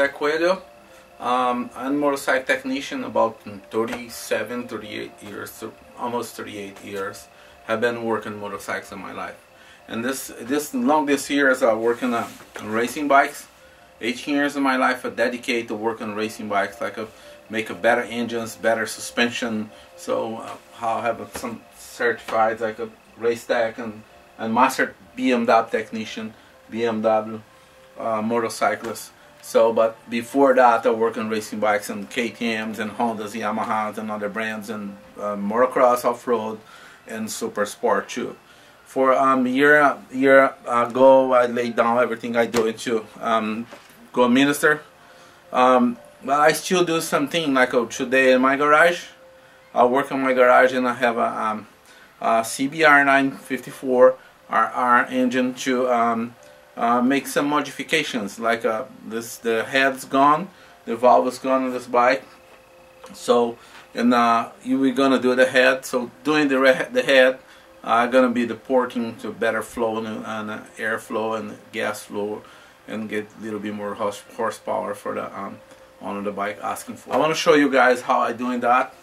guy Coelho. I'm a motorcycle technician about 38 years, almost 38 years. Have been working motorcycles in my life, and this years I working on racing bikes. 18 years of my life I dedicate to working on racing bikes, like make a better engines, better suspension. So I have some certified like a race tech and master BMW technician, BMW motorcyclist. So, but before that, I worked on racing bikes and KTM's and Hondas, Yamahas, and other brands, and motocross, off-road, and super sport too. For year ago, I laid down everything I do into go minister. But I still do something like today in my garage. I work in my garage and I have a CBR 954 RR engine to make some modifications, like the head's gone, the valve is gone on this bike. So, and we're gonna do the head. So doing the head, gonna be the porting to better flow and airflow and gas flow, and get a little bit more horsepower for the on the bike asking for. I want to show you guys how I doing that.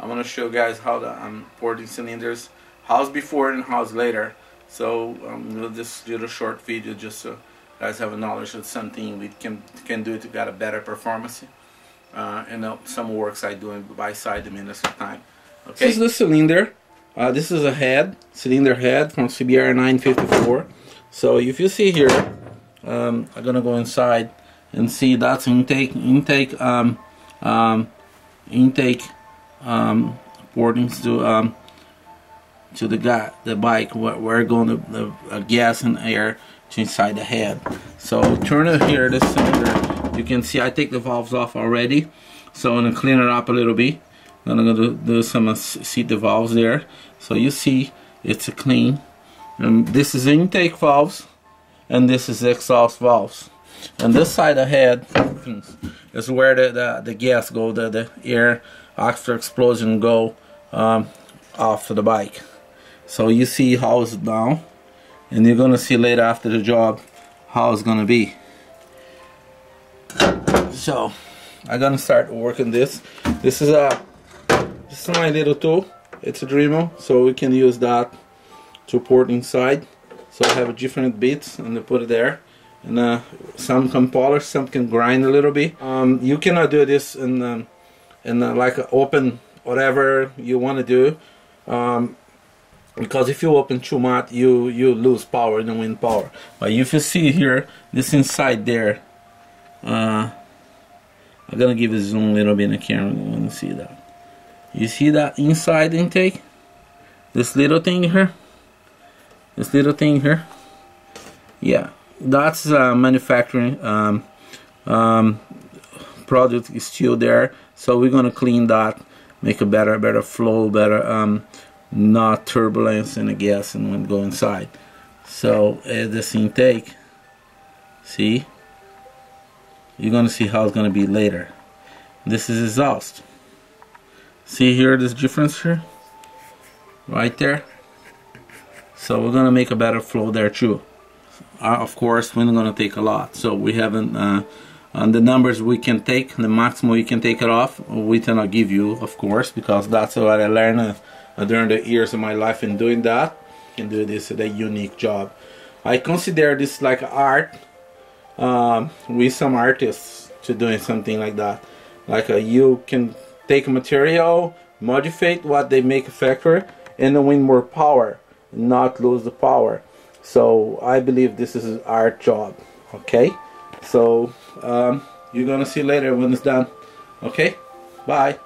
I want to show you guys how the porting cylinders, how's before and how's later. So we'll just do a short video just so you guys have a knowledge of something we can do to get a better performance. And some works I do by side the minutes of time. Okay. This is the cylinder. This is a head, cylinder head from CBR 954. So if you see here, I'm gonna go inside and see that's intake portings to the bike. We're going to gas and air to inside the head. So turn it here, this cylinder. You can see I take the valves off already. So I'm gonna clean it up a little bit. I'm gonna do some seat the valves there. So you see it's a clean. And this is intake valves, and this is exhaust valves. And this side of the head is where the gas go, the air after explosion go off to the bike. So you see how it's down, and you're gonna see later after the job how it's gonna be. So I'm gonna start working this. This is my little tool. It's a Dremel, so we can use that to port inside. So I have different bits and I put it there, and some can polish, some can grind a little bit. You cannot do this in like open whatever you want to do. Because if you open too much, you lose power, you win power. But if you see here, this inside there, I'm gonna give a zoom a little bit in the camera. You want to see that? You see that inside intake? This little thing here. This little thing here. Yeah, that's manufacturing product is still there. So we're gonna clean that, make a better flow, better not turbulence in the gas and when go inside. So this intake, see, you're gonna see how it's gonna be later. This is exhaust. See here this difference here, right there. So we're gonna make a better flow there too. Of course, we're not gonna take a lot. So we haven't on the numbers we can take, the maximum we can take it off. We cannot give you, of course, because that's what I learned during the years of my life in doing that. You can do this at a unique job. I consider this like art. With some artists to doing something like that. Like you can take a material, modify what they make a factory, and then win more power, not lose the power. So I believe this is an art job. Okay, so you're gonna see later when it's done. Okay, bye.